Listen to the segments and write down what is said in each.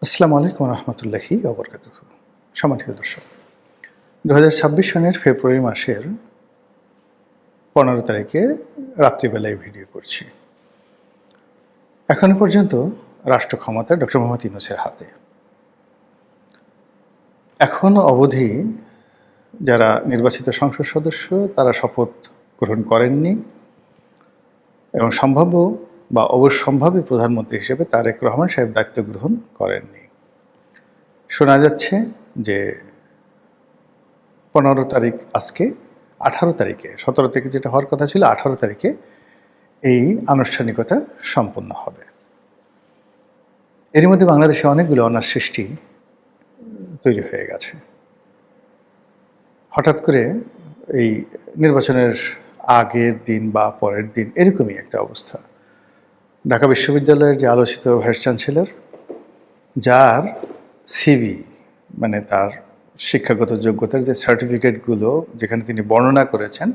আসসালামু আলাইকুম রহমতুল্লাহি ওবরকাতুহু। সম্মানিত দর্শক, 2026 সনের ফেব্রুয়ারি মাসের 15 তারিখে রাত্রিবেলায় ভিডিও করছি। এখনো পর্যন্ত রাষ্ট্র ক্ষমতা ডক্টর মোহাম্মদ ইউনূসের হাতে। এখনো অবধি যারা নির্বাচিত সংসদ সদস্য তারা শপথ গ্রহণ করেননি এবং সম্ভাব্য বা অবশ্যম্ভাবী প্রধানমন্ত্রী হিসেবে তারেক রহমান সাহেব দায়িত্ব গ্রহণ করেননি। শোনা যাচ্ছে যে 15 তারিখ আজকে, 18 তারিখে, 17 থেকে যেটা হওয়ার কথা ছিল 18 তারিখে এই আনুষ্ঠানিকতা সম্পন্ন হবে। এর মধ্যে বাংলাদেশে অনেকগুলো অনার সৃষ্টি তৈরি হয়ে গেছে। হঠাৎ করে এই নির্বাচনের আগের দিন বা পরের দিন এরকমই একটা অবস্থা। ঢাকা বিশ্ববিদ্যালয়ের যে আলোচিত ভাইস চ্যান্সেলর, যার সিভি মানে তার শিক্ষাগত যোগ্যতার যে সার্টিফিকেটগুলো যেখানে তিনি বর্ণনা করেছেন,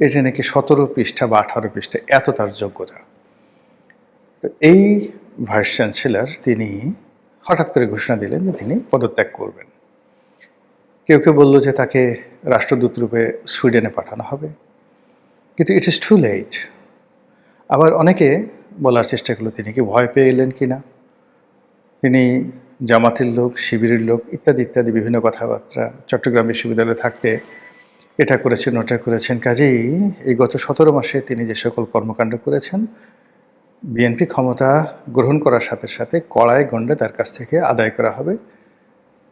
এটা নাকি 17 পৃষ্ঠা বা 18 পৃষ্ঠা, এত তার যোগ্যতা। তো এই ভাইস চ্যান্সেলর তিনি হঠাৎ করে ঘোষণা দিলেন যে তিনি পদত্যাগ করবেন। কেউ কেউ বলল যে তাকে রাষ্ট্রদূত রূপে সুইডেনে পাঠানো হবে, কিন্তু ইট ইজ টু লেট। আবার অনেকে বলার চেষ্টা করলো তিনি কি ভয় পেয়ে এলেন কিনা, তিনি জামাতের লোক, শিবিরের লোক, ইত্যাদি ইত্যাদি বিভিন্ন কথাবার্তা। চট্টগ্রাম বিশ্ববিদ্যালয়ে থাকতে এটা করেছেন, ওটা করেছেন। কাজেই এই গত 17 মাসে তিনি যে সকল কর্মকাণ্ড করেছেন, বিএনপি ক্ষমতা গ্রহণ করার সাথে সাথে কড়াই গণ্ডে তার কাছ থেকে আদায় করা হবে।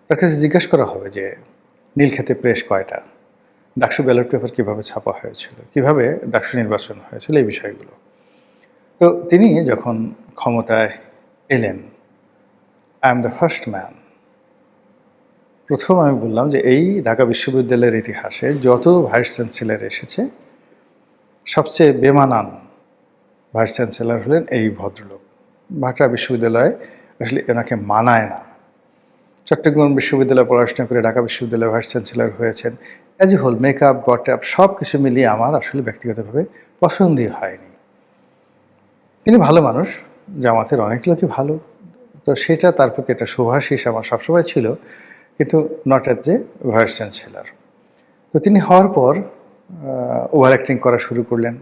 তার কাছে জিজ্ঞাসা করা হবে যে নীলক্ষেতে প্রেস কয়টা, ডাকসু ব্যালট পেপার কীভাবে ছাপা হয়েছিল, কীভাবে ডাকসু নির্বাচন হয়েছিল, এই বিষয়গুলো। তো তিনি যখন ক্ষমতায় এলেন, I am the first man, প্রথম আমি বললাম যে এই ঢাকা বিশ্ববিদ্যালয়ের ইতিহাসে যত ভাইস চ্যান্সেলর এসেছে, সবচেয়ে বেমানান ভাইস চ্যান্সেলর হলেন এই ভদ্রলোক। ঢাকা বিশ্ববিদ্যালয়ে আসলে এনাকে মানায় না। চট্টগ্রাম বিশ্ববিদ্যালয়ে পড়াশোনা করে ঢাকা বিশ্ববিদ্যালয়ে ভাইস চ্যান্সেলর হয়েছেন। অ্যাজ এ হোল মেকআপ, গটআপ সব কিছু মিলিয়ে আমার আসলে ব্যক্তিগতভাবে পছন্দই হয়নি। তিনি ভালো মানুষ, জামাতের অনেক লোকই ভালো, তো সেটা তার প্রতি একটা শুভাশিস আমার সবসময় ছিল, কিন্তু not as a vice chancellor. তো তিনি হওয়ার পর ওভার অ্যাক্টিং করা শুরু করলেন,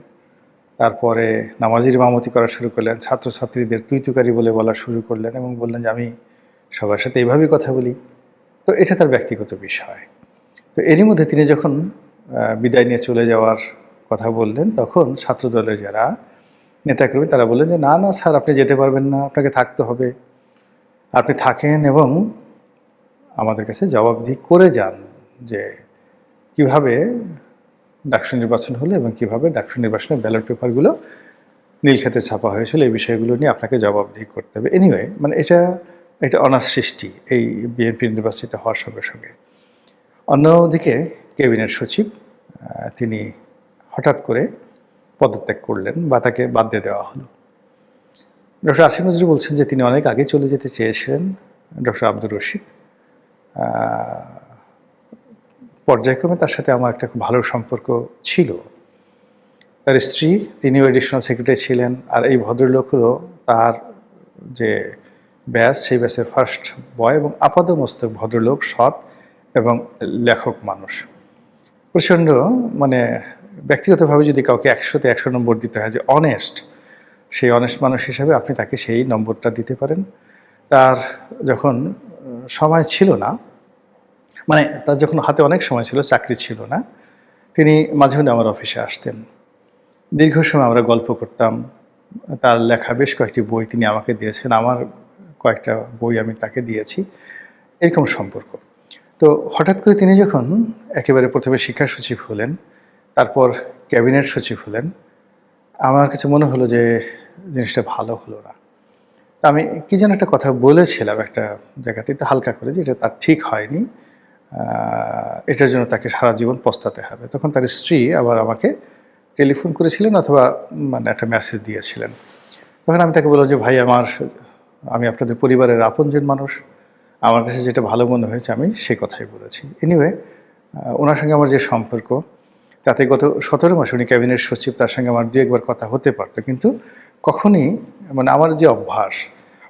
তারপরে নামাজির ইমামতি করা শুরু করলেন, ছাত্রছাত্রীদের তুই তুকারি বলে বলা শুরু করলেন এবং বললেন যে আমি সবার সাথে এইভাবেই কথা বলি। তো এটা তার ব্যক্তিগত বিষয়। তো এরই মধ্যে তিনি যখন বিদায় নিয়ে চলে যাওয়ার কথা বললেন, তখন ছাত্রদলের যারা নেতাকর্মী তারা বললেন যে না না স্যার, আপনি যেতে পারবেন না, আপনাকে থাকতে হবে, আপনি থাকেন এবং আমাদের কাছে জবাবদিহি করে যান যে কিভাবে ডাকসু নির্বাচন হলো এবং কিভাবে ডাকসু নির্বাচনের ব্যালট পেপারগুলো নীলক্ষেতে ছাপা হয়েছিল, এই বিষয়গুলো নিয়ে আপনাকে জবাবদিহি করতে হবে। এনিওয়ে, মানে এটা অনার সৃষ্টি এই বিএনপি নির্বাচিত হওয়ার সঙ্গে সঙ্গে। অন্যদিকে ক্যাবিনেট সচিব তিনি হঠাৎ করে পদত্যাগ করলেন বা তাকে বাদ দিয়ে দেওয়া হলো। ডক্টর আসিফ নজরুল বলছেন যে তিনি অনেক আগে চলে যেতে চেয়েছিলেন। ডক্টর আব্দুর রশিদ, পর্যায়ক্রমে তার সাথে আমার একটা খুব ভালো সম্পর্ক ছিল। তার স্ত্রী, তিনিও এডিশনাল সেক্রেটারি ছিলেন, আর এই ভদ্রলোক হলো তার যে ব্যাচ, সেই ব্যাচের ফার্স্ট বয় এবং আপাদমস্তক ভদ্রলোক, সৎ এবং লেখক মানুষ। প্রচণ্ড মানে ব্যক্তিগতভাবে যদি কাউকে 100-তে 100 নম্বর দিতে হয় যে অনেস্ট, সেই অনেস্ট মানুষ হিসাবে আপনি তাকে সেই নম্বরটা দিতে পারেন। তার যখন সময় ছিল না, মানে তার যখন হাতে অনেক সময় ছিল, চাকরি ছিল না, তিনি মাঝে মধ্যে আমার অফিসে আসতেন। দীর্ঘ সময় আমরা গল্প করতাম। তার লেখা বেশ কয়েকটি বই তিনি আমাকে দিয়েছেন, আমার কয়েকটা বই আমি তাকে দিয়েছি, এরকম সম্পর্ক। তো হঠাৎ করে তিনি যখন একেবারে প্রথমে শিক্ষা সচিব হলেন, তারপর ক্যাবিনেট সচিব হলেন, আমার কাছে মনে হলো যে জিনিসটা ভালো হলো না। তা আমি কী যেন একটা কথা বলেছিলাম একটা জায়গাতে, একটু হালকা করে, যে এটা তার ঠিক হয়নি, এটার জন্য তাকে সারা জীবন পস্তাতে হবে। তখন তার স্ত্রী আবার আমাকে টেলিফোন করেছিলেন অথবা মানে একটা মেসেজ দিয়েছিলেন। তখন আমি তাকে বললাম যে ভাই, আমি আপনাদের পরিবারের আপনজন মানুষ, আমার কাছে যেটা ভালো মনে হয়েছে আমি সেই কথাই বলেছি। এনিওয়ে, ওনার সঙ্গে আমার যে সম্পর্ক, তাতে গত 17 মাস উনি ক্যাবিনেট সচিব, তার সঙ্গে আমার 2-1 বার কথা হতে পারত, কিন্তু কখনই মানে আমার যে অভ্যাস,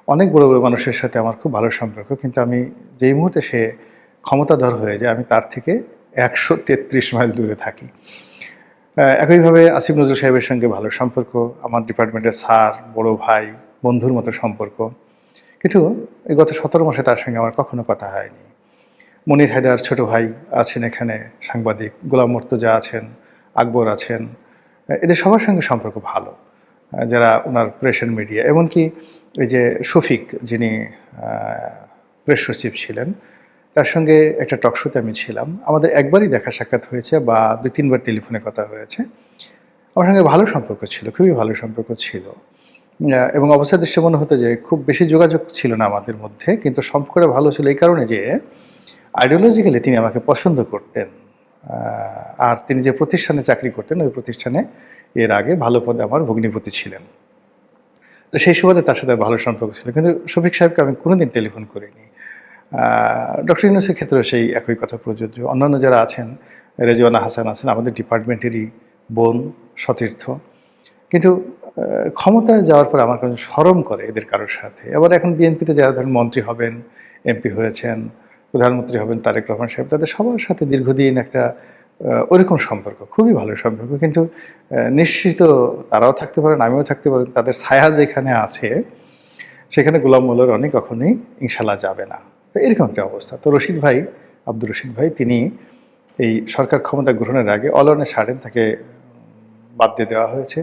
অনেক বড় বড় মানুষের সাথে আমার খুব ভালো সম্পর্ক, কিন্তু আমি যেই মুহূর্তে সে ক্ষমতাধর হয়ে যায় আমি তার থেকে 133 মাইল দূরে থাকি। একইভাবে আসিফ নজরুল সাহেবের সঙ্গে ভালো সম্পর্ক, আমার ডিপার্টমেন্টের স্যার, বড় ভাই, বন্ধুর মতো সম্পর্ক। কিন্তু এই গত 17 মাসে তার সঙ্গে আমার কখনো কথা হয়নি। মনির হায়দার ছোট ভাই আছেন এখানে, সাংবাদিক গোলাম মুর্তজা আছেন, আকবর আছেন, এদের সবার সঙ্গে সম্পর্ক ভালো, যারা ওনার প্রেস অ্যান্ড মিডিয়া। এমনকি এই যে শফিক, যিনি প্রেস সচিব ছিলেন, তার সঙ্গে একটা টক শোতে আমি ছিলাম। আমাদের একবারই দেখা সাক্ষাৎ হয়েছে বা 2-3 বার টেলিফোনে কথা হয়েছে। আমার সঙ্গে ভালো সম্পর্ক ছিল, খুবই ভালো সম্পর্ক ছিল। এবং অবস্থা দৃষ্টে মনে হতো যে খুব বেশি যোগাযোগ ছিল না আমাদের মধ্যে, কিন্তু সম্পর্কটা ভালো ছিল এই কারণে যে আইডিওলজিক্যালি তিনি আমাকে পছন্দ করতেন। আর তিনি যে প্রতিষ্ঠানে চাকরি করতেন ওই প্রতিষ্ঠানে এর আগে ভালো পদে আমার ভগ্নিপতি ছিলেন। তো সেই সুবাদে তার সাথে ভালো সম্পর্ক ছিল, কিন্তু শফিক সাহেবকে আমি কোনোদিন টেলিফোন করিনি। ডক্টর ইউনূসের ক্ষেত্রেও সেই একই কথা প্রযোজ্য। অন্যান্য যারা আছেন, রেজওয়ানা হাসান আছেন আমাদের ডিপার্টমেন্টেরই বোন, সতীর্থ, কিন্তু ক্ষমতায় যাওয়ার পর আমার কাছে শরম করে এদের কারোর সাথে। আবার এখন বিএনপিতে যারা ধরেন মন্ত্রী হবেন, এমপি হয়েছেন, প্রধানমন্ত্রী হবেন তারেক রহমান সাহেব, তাদের সবার সাথে দীর্ঘদিন একটা ওইরকম সম্পর্ক, খুবই ভালো সম্পর্ক। কিন্তু নিশ্চিত তারাও থাকতে পারেন, আমিও থাকতে পারেন, তাদের ছায়া যেখানে আছে সেখানে গোলাম মোল্লা রনি কখনোই ইনশাল্লাহ যাবে না। তো এরকম একটা অবস্থা। তো রশিদ ভাই, আব্দুর রশিদ ভাই, তিনি এই সরকার ক্ষমতা গ্রহণের আগে অলনে ছাড়েন, তাকে বাদ দিয়ে দেওয়া হয়েছে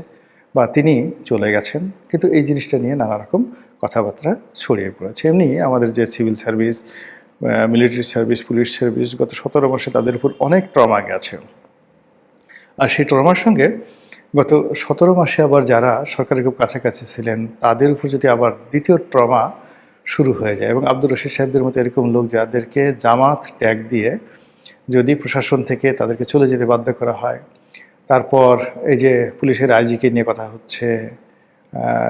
বা তিনি চলে গেছেন। কিন্তু এই জিনিসটা নিয়ে নানা রকম কথাবার্তা ছড়িয়ে পড়েছে। এমনি আমাদের যে civil service, military service, police service, গত 17 মাসে তাদের উপর অনেক ট্রমা গেছে। আর সেই ট্রমার সঙ্গে গত 17 মাসে আবার যারা সরকারের খুব কাছাকাছি ছিলেন তাদের উপর যদি আবার দ্বিতীয় ট্রমা শুরু হয়ে যায়, এবং আব্দুর রশিদ সাহেবদের মতো এরকম লোক যাদেরকে জামাত ট্যাগ দিয়ে যদি প্রশাসন থেকে তাদেরকে চলে যেতে বাধ্য করা হয়, তারপর এই যে পুলিশের আইজিকে নিয়ে কথা হচ্ছে,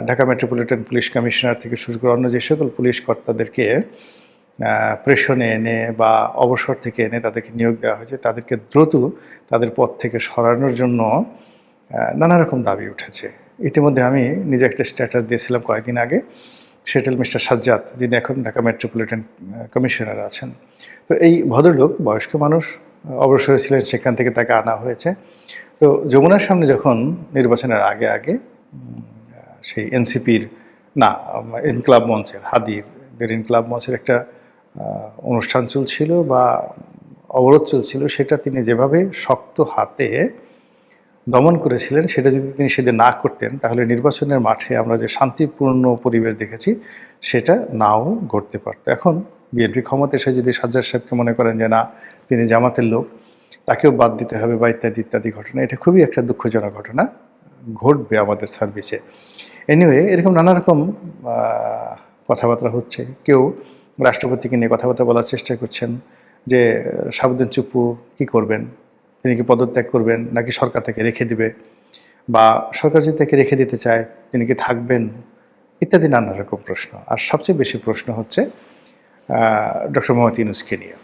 ঢাকা মেট্রোপলিটন পুলিশ কমিশনার থেকে শুরু করে অন্য যে সকল পুলিশ কর্তাদেরকে প্রেষণে এনে বা অবসর থেকে এনে তাদেরকে নিয়োগ দেওয়া হয়েছে, তাদেরকে দ্রুত তাদের পদ থেকে সরানোর জন্য নানা রকম দাবি উঠেছে। ইতিমধ্যে আমি নিজে একটা স্ট্যাটাস দিয়েছিলাম কয়েকদিন আগে, সেটেল মিস্টার সাজ্জাদ, যিনি এখন ঢাকা মেট্রোপলিটন কমিশনার আছেন। তো এই ভদ্রলোক বয়স্ক মানুষ, অবসরে ছিলেন, সেখান থেকে তাকে আনা হয়েছে। তো যমুনার সামনে যখন নির্বাচনের আগে আগে সেই এনসিপির না ইনকলাব মঞ্চের, হাদিদের ইনকলাব মঞ্চের একটা অনুষ্ঠান চলছিল বা অবরোধ চলছিল, সেটা তিনি যেভাবে শক্ত হাতে দমন করেছিলেন, সেটা যদি তিনি সেদিন না করতেন তাহলে নির্বাচনের মাঠে আমরা যে শান্তিপূর্ণ পরিবেশ দেখেছি সেটা নাও ঘটতে পারত। এখন বিএনপি ক্ষমতা এসে যদি সাজ্জাদ সাহেবকে মনে করেন যে না তিনি জামাতের লোক, তাকেও বাদ দিতে হবে বা ইত্যাদি ইত্যাদি ঘটনা, এটা খুবই একটা দুঃখজনক ঘটনা ঘটবে আমাদের সার্ভিসে। এনিওয়ে, এরকম নানা রকম কথাবার্তা হচ্ছে। কেউ রাষ্ট্রপতিকে নিয়ে কথাবার্তা বলার চেষ্টা করছেন যে শাহাবুদ্দিন চুপ্পু কী করবেন, তিনি কি পদত্যাগ করবেন নাকি সরকার তাকে রেখে দিবে, বা সরকার যদি তাকে রেখে দিতে চায় তিনি কি থাকবেন, ইত্যাদি নানা রকম প্রশ্ন। আর সবচেয়ে বেশি প্রশ্ন হচ্ছে ডক্টর মোহাম্মদ ইউনূসকে নিয়ে।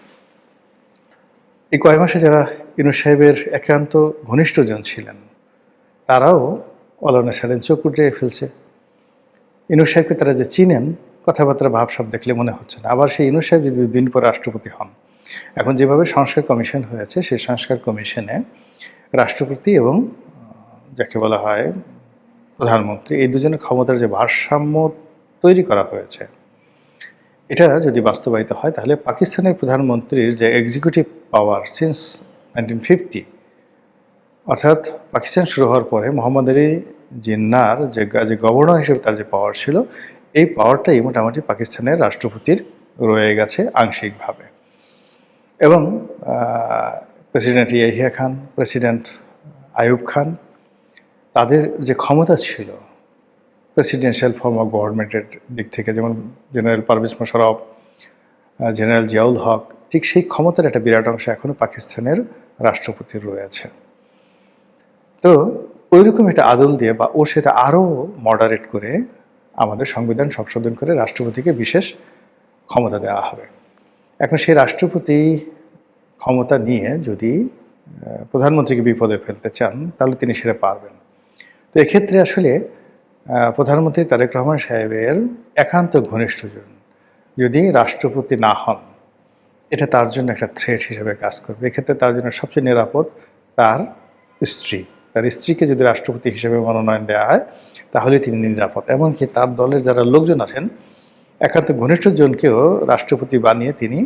এই কয়েক মাসে যারা ইউনূস সাহেবের একান্ত ঘনিষ্ঠজন ছিলেন তারাও অলনে ছাড়েন, চোখ উঠে ফেলছে। ইউনূস সাহেবকে তারা যে চিনেন, কথাবার্তা ভাবসাব দেখলে মনে হচ্ছে না। আবার সেই ইউনূস সাহেব যদি 2 দিন পর রাষ্ট্রপতি হন, এখন যেভাবে সংস্কার কমিশন হয়েছে সেই সংস্কার কমিশনে রাষ্ট্রপতি এবং যাকে বলা হয় প্রধানমন্ত্রী, এই দুজনের ক্ষমতার যে ভারসাম্য তৈরি করা হয়েছে, এটা যদি বাস্তবায়িত হয় তাহলে পাকিস্তানের প্রধানমন্ত্রীর যে এক্সিকিউটিভ পাওয়ার সিন্স 1950, অর্থাৎ পাকিস্তান শুরু হওয়ার পরে মোহাম্মদ আলী জিন্নার যে গভর্নর হিসেবে তার যে পাওয়ার ছিল, এই পাওয়ারটাই মোটামুটি পাকিস্তানের রাষ্ট্রপতির রয়ে গেছে আংশিকভাবে। এবং প্রেসিডেন্ট ইয়াহিয়া খান, প্রেসিডেন্ট আইয়ুব খান, তাদের যে ক্ষমতা ছিল প্রেসিডেন্সিয়াল ফর্ম অফ গভর্নমেন্টের দিক থেকে, যেমন জেনারেল পারভেজ মোশাররফ, জেনারেল জিয়াউল হক, ঠিক সেই ক্ষমতার একটা বিরাট অংশ এখনও পাকিস্তানের রাষ্ট্রপতির রয়েছে। তো ওইরকম একটা আদল দিয়ে বা ওর সাথে আরও মডারেট করে আমাদের সংবিধান সংশোধন করে রাষ্ট্রপতিকে বিশেষ ক্ষমতা দেওয়া হবে। এখন সেই রাষ্ট্রপতি ক্ষমতা নিয়ে যদি প্রধানমন্ত্রীকে বিপদে ফেলতে চান তাহলে তিনি সেটা পারবেন। তো এক্ষেত্রে আসলে প্রধানমন্ত্রী তারেক রহমান সাহেবের একান্ত ঘনিষ্ঠজন যদি রাষ্ট্রপতি না হন, এটা তার জন্য একটা থ্রেট হিসেবে কাজ করবে। এক্ষেত্রে তার জন্য সবচেয়ে নিরাপদ তার স্ত্রী। তার স্ত্রীকে যদি রাষ্ট্রপতি হিসেবে মনোনয়ন দেওয়া হয় তাহলে তিনি নিরাপদ। এমনকি তার দলের যারা লোকজন আছেন একান্ত ঘনিষ্ঠজনকেও রাষ্ট্রপতি বানিয়ে তিনি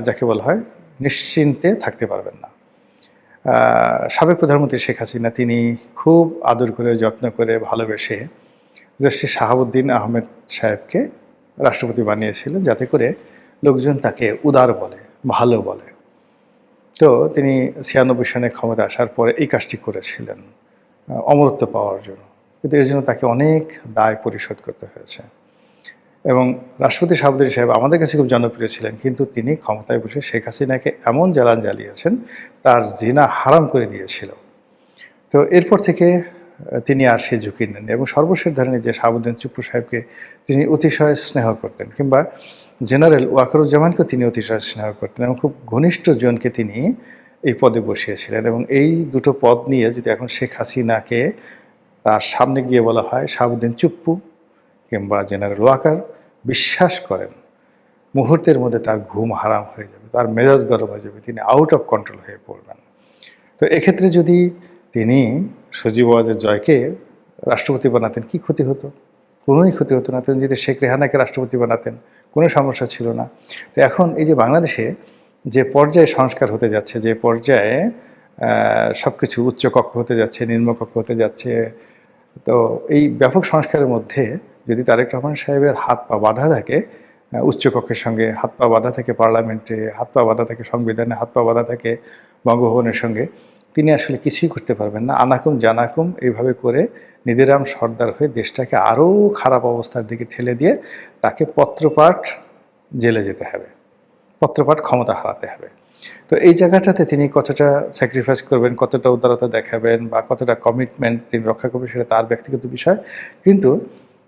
যাকে বলা হয় নিশ্চিন্তে থাকতে পারবেন না। সাবেক প্রধানমন্ত্রী শেখ হাসিনা তিনি খুব আদর করে, যত্ন করে, ভালোবেসে জাস্টিস শাহাবুদ্দিন আহমেদ সাহেবকে রাষ্ট্রপতি বানিয়েছিলেন, যাতে করে লোকজন তাকে উদার বলে, ভালো বলে। তো তিনি ৯৬ সনে ক্ষমতা আসার পরে এই কাজটি করেছিলেন অমরত্ব পাওয়ার জন্য, কিন্তু এর জন্য তাকে অনেক দায় পরিশোধ করতে হয়েছে। এবং রাষ্ট্রপতি শাহাবুদ্দিন সাহেব আমাদের কাছে খুব জনপ্রিয় ছিলেন, কিন্তু তিনি ক্ষমতায় বসে শেখ হাসিনাকে এমন জ্বালান জ্বালিয়েছেন, তার জিনা হারাম করে দিয়েছিল। তো এরপর থেকে তিনি আর সে ঝুঁকি নেন এবং সর্বশেষ ধরেন যে শাহাবুদ্দিন চুপ্পু সাহেবকে তিনি অতিশয় স্নেহ করতেন, কিংবা জেনারেল ওয়াকারুজ্জামানকেও তিনি অতিশয় স্নেহ করতেন এবং খুব ঘনিষ্ঠ জনকে তিনি এই পদে বসিয়েছিলেন। এবং এই দুটো পদ নিয়ে যদি এখন শেখ হাসিনাকে তার সামনে গিয়ে বলা হয় শাহাবুদ্দিন চুপ্পু কিংবা জেনারেল ওয়াকার, বিশ্বাস করেন মুহূর্তের মধ্যে তার ঘুম হারাম হয়ে যাবে, তার মেজাজ গরম হয়ে যাবে, তিনি আউট অফ কন্ট্রোল হয়ে পড়বেন। তো এক্ষেত্রে যদি তিনি সজীব ওয়াজেদ জয়কে রাষ্ট্রপতি বানাতেন, কি ক্ষতি হতো? কোনোই ক্ষতি হতো না। তিনি যদি শেখ রেহানাকে রাষ্ট্রপতি বানাতেন, কোনো সমস্যা ছিল না। তো এখন এই যে বাংলাদেশে যে পর্যায়ে সংস্কার হতে যাচ্ছে, যে পর্যায়ে সব কিছু উচ্চকক্ষ হতে যাচ্ছে, নিম্নকক্ষ হতে যাচ্ছে, তো এই ব্যাপক সংস্কারের মধ্যে যদি তারেক রহমান সাহেবের হাত পা বাঁধা থাকে, উচ্চকক্ষের সঙ্গে হাত পা বাঁধা থাকে, পার্লামেন্টে হাত পা বাঁধা থাকে, সংবিধানে হাত পা বাঁধা থাকে, বঙ্গভবনের সঙ্গে, তিনি আসলে কিছুই করতে পারবেন না। আনাকুম জানাকুম এইভাবে করে নিধিরাম সর্দার হয়ে দেশটাকে আরও খারাপ অবস্থার দিকে ঠেলে দিয়ে তাকে পত্রপাঠ জেলে যেতে হবে, পত্রপাঠ ক্ষমতা হারাতে হবে। তো এই জায়গাটাতে তিনি কতটা স্যাক্রিফাইস করবেন, কতটা উদারতা দেখাবেন বা কতটা কমিটমেন্ট তিনি রক্ষা করবেন, সেটা তার ব্যক্তিগত বিষয়। কিন্তু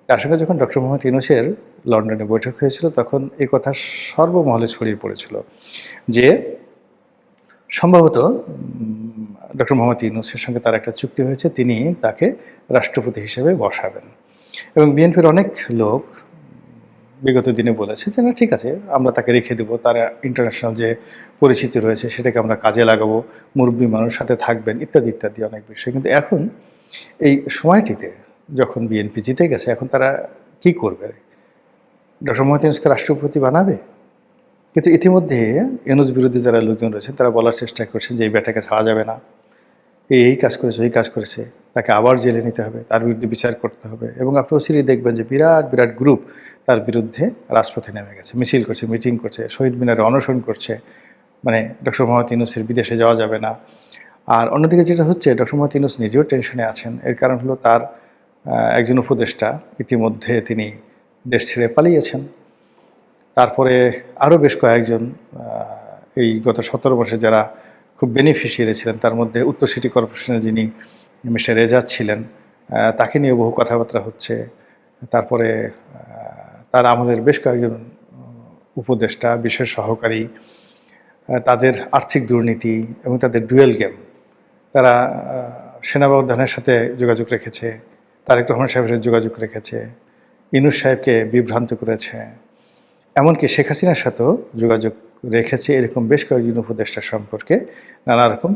তার সঙ্গে যখন ডক্টর মোহাম্মদ ইউনূসের লন্ডনে বৈঠক হয়েছিল, তখন এই কথা সর্বমহলে ছড়িয়ে পড়েছিল যে সম্ভবত ডক্টর মোহাম্মদ ইউনূসের সঙ্গে তার একটা চুক্তি হয়েছে, তিনি তাকে রাষ্ট্রপতি হিসেবে বসাবেন। এবং বিএনপির অনেক লোক বিগত দিনে বলেছে যে না, ঠিক আছে, আমরা তাকে রেখে দেবো, তার ইন্টারন্যাশনাল যে পরিচিতি রয়েছে সেটাকে আমরা কাজে লাগাবো, মুরব্বী মানুষ সাথে থাকবেন, ইত্যাদি ইত্যাদি অনেক বিষয়। কিন্তু এখন এই সময়টিতে যখন বিএনপি জিতে গেছে, এখন তারা কি করবে? ডক্টর মোহাম্মদ ইউনূসকে রাষ্ট্রপতি বানাবে? কিন্তু ইতিমধ্যে ইউনূস বিরোধী যারা লোকজন রয়েছেন তারা বলার চেষ্টা করছেন যে এই বেটাকে ছাড়া যাবে না, এই কাজ করেছে, ওই কাজ করেছে, তাকে আবার জেলে নিতে হবে, তার বিরুদ্ধে বিচার করতে হবে। এবং আপনি অচিরেই দেখবেন যে বিরাট বিরাট গ্রুপ তার বিরুদ্ধে রাজপথে নেমে গেছে, মিছিল করছে, মিটিং করছে, শহীদ মিনারে অনশন করছে। মানে ডক্টর মোহাম্মদ ইউনূসের বিদেশে যাওয়া যাবে না। আর অন্যদিকে যেটা হচ্ছে, ডক্টর মোহাম্মদ ইউনূস নিজেও টেনশনে আছেন। এর কারণ হলো তার একজন উপদেষ্টা ইতিমধ্যে তিনি দেশ ছেড়ে পালিয়েছেন। তারপরে আরও বেশ কয়েকজন এই গত ১৭ বছরে যারা খুব বেনিফিশিয়ারি ছিলেন, তার মধ্যে উত্তর সিটি কর্পোরেশনের যিনি মিস্টার রেজাদ ছিলেন, তাকে নিয়ে বহু কথাবার্তা হচ্ছে। তারপরে তার আমাদের বেশ কয়েকজন উপদেষ্টা, বিশেষ সহকারী, তাদের আর্থিক দুর্নীতি এবং তাদের ডুয়েল গেম, তারা সেনাপ্রধানের সাথে যোগাযোগ রেখেছে, তারেক রহমান সাহেবের সাথে যোগাযোগ রেখেছে, ইউনূস সাহেবকে বিভ্রান্ত করেছে, এমনকি শেখ হাসিনার সাথেও যোগাযোগ রেখেছে। এরকম বেশ কয়েকজন উপদেষ্টা সম্পর্কে নানা রকম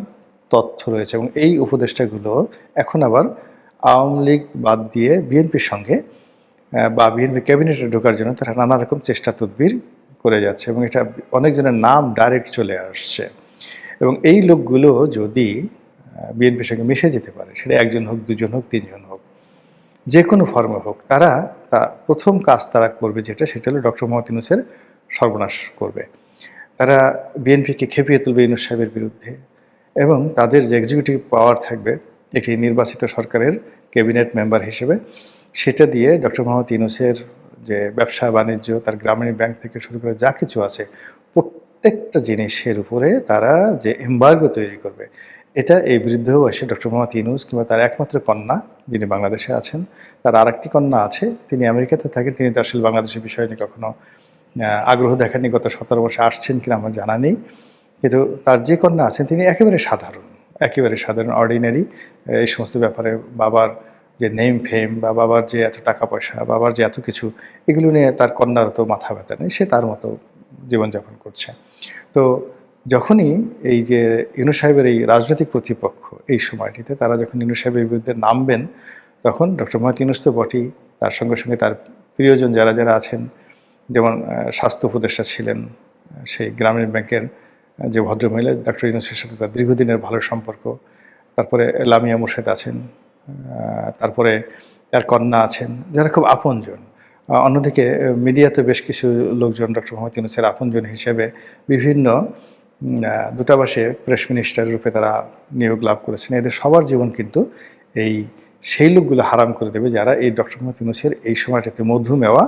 তথ্য রয়েছে। এবং এই উপদেষ্টাগুলো এখন আবার আওয়ামী লীগ বাদ দিয়ে বিএনপির সঙ্গে বা বিএনপি ক্যাবিনেটে ঢোকার জন্য তারা নানা রকম চেষ্টা তদবির করে যাচ্ছে, এবং এটা অনেকজনের নাম ডাইরেক্ট চলে আসছে। এবং এই লোকগুলো যদি বিএনপির সঙ্গে মিশে যেতে পারে, সেটা একজন হোক, দুজন হোক, তিনজন হোক, যে কোনো ফর্মে হোক, তারা প্রথম কাজ তারা করবে সেটা হলো ডক্টর মোহাম্মদ ইউনূসের সর্বনাশ করবে। তারা বিএনপিকে খেপিয়ে তুলবে ইউনূস সাহেবের বিরুদ্ধে, এবং তাদের যে এক্সিকিউটিভ পাওয়ার থাকবে একটি নির্বাচিত সরকারের ক্যাবিনেট মেম্বার হিসেবে, সেটা দিয়ে ডক্টর মোহাম্মদ ইউনূসের যে ব্যবসা বাণিজ্য, তার গ্রামীণ ব্যাংক থেকে শুরু করে যা কিছু আছে, প্রত্যেকটা জিনিসের উপরে তারা যে এমবার্গো তৈরি করবে, এটা এই বৃদ্ধ বয়সে ডক্টর মোহাম্মদ ইউনূস কিংবা তার একমাত্র কন্যা যিনি বাংলাদেশে আছেন, তার আরেকটি কন্যা আছে, তিনি আমেরিকাতে থাকেন, তিনি তো আসলে বাংলাদেশের বিষয় নিয়ে কখনো আগ্রহ দেখাননি। গত 17 বছর আসছেন কিনা আমার জানা নেই। কিন্তু তার যে কন্যা আছেন তিনি একেবারে সাধারণ, একেবারে সাধারণ, অর্ডিনারি। এই সমস্ত ব্যাপারে বাবার যে নেম ফেম বা বাবার যে এত টাকা পয়সা, বাবার যে এত কিছু, এগুলো নিয়ে তার কন্যার তো মাথা ব্যথা নেই, সে তার মতো জীবনযাপন করছে। তো যখনই এই যে ইউনূস সাহেবের এই রাজনৈতিক প্রতিপক্ষ এই সময়টিতে তারা যখন ইউনূস সাহেবের বিরুদ্ধে নামবেন, তখন ডক্টর মোহাম্মদ ইউনূস তো বটেই, তার সঙ্গে সঙ্গে তার প্রিয়জন যারা যারা আছেন, যেমন স্বাস্থ্য উপদেষ্টা ছিলেন সেই গ্রামীণ ব্যাংকের যে ভদ্রমহিলা, ডক্টর ইউনূসের সাথে তার দীর্ঘদিনের ভালো সম্পর্ক। তারপরে লামিয়া মোর্শেদ আছেন, তারপরে তার কন্যা আছেন, যারা খুব আপনজন। অন্যদিকে মিডিয়াতে বেশ কিছু লোকজন ডক্টর মোহাম্মদ ইউনূসের আপনজন হিসেবে বিভিন্ন দূতাবাসে প্রেস মিনিস্টার রূপে তারা নিয়োগ লাভ করেছেন। এদের সবার জীবন কিন্তু এই সেই লোকগুলো হারাম করে দেবে যারা এই ডক্টর মোহাম্মদ ইউনূসের এই সময়টাতে মধুমেওয়া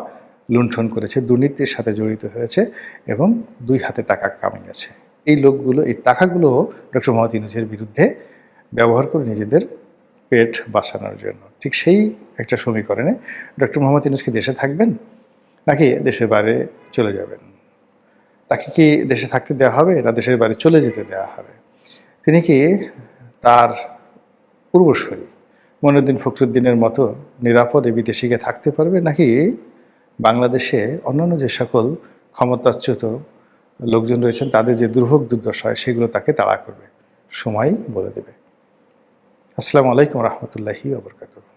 লুণ্ঠন করেছে, দুর্নীতির সাথে জড়িত হয়েছে এবং 2 হাতে টাকা কামিয়েছে। এই লোকগুলো এই টাকাগুলো ডক্টর মোহাম্মদ ইউনূসের বিরুদ্ধে ব্যবহার করে নিজেদের পেট বাঁচানোর জন্য। ঠিক সেই একটা সমীকরণে ডক্টর মোহাম্মদ ইউনূস কি দেশে থাকবেন নাকি দেশের বাইরে চলে যাবেন? তাকে কি দেশে থাকতে দেওয়া হবে না দেশের বাইরে চলে যেতে দেওয়া হবে? তিনি কি তার পূর্বসূরি মঈনুদ্দিন ফখরুদ্দিনের মতো নিরাপদে বিদেশে গিয়ে থাকতে পারবে, নাকি বাংলাদেশে অন্যান্য যে সকল ক্ষমতাচ্যুত লোকজন রয়েছেন তাদের যে দুর্ভোগ দুর্দশা হয় সেগুলো তাকে তাড়া করবে? সময় বলে দেবে। আসসালামু আলাইকুম রহমতুল্লাহি ওয়া বারাকাতুহু।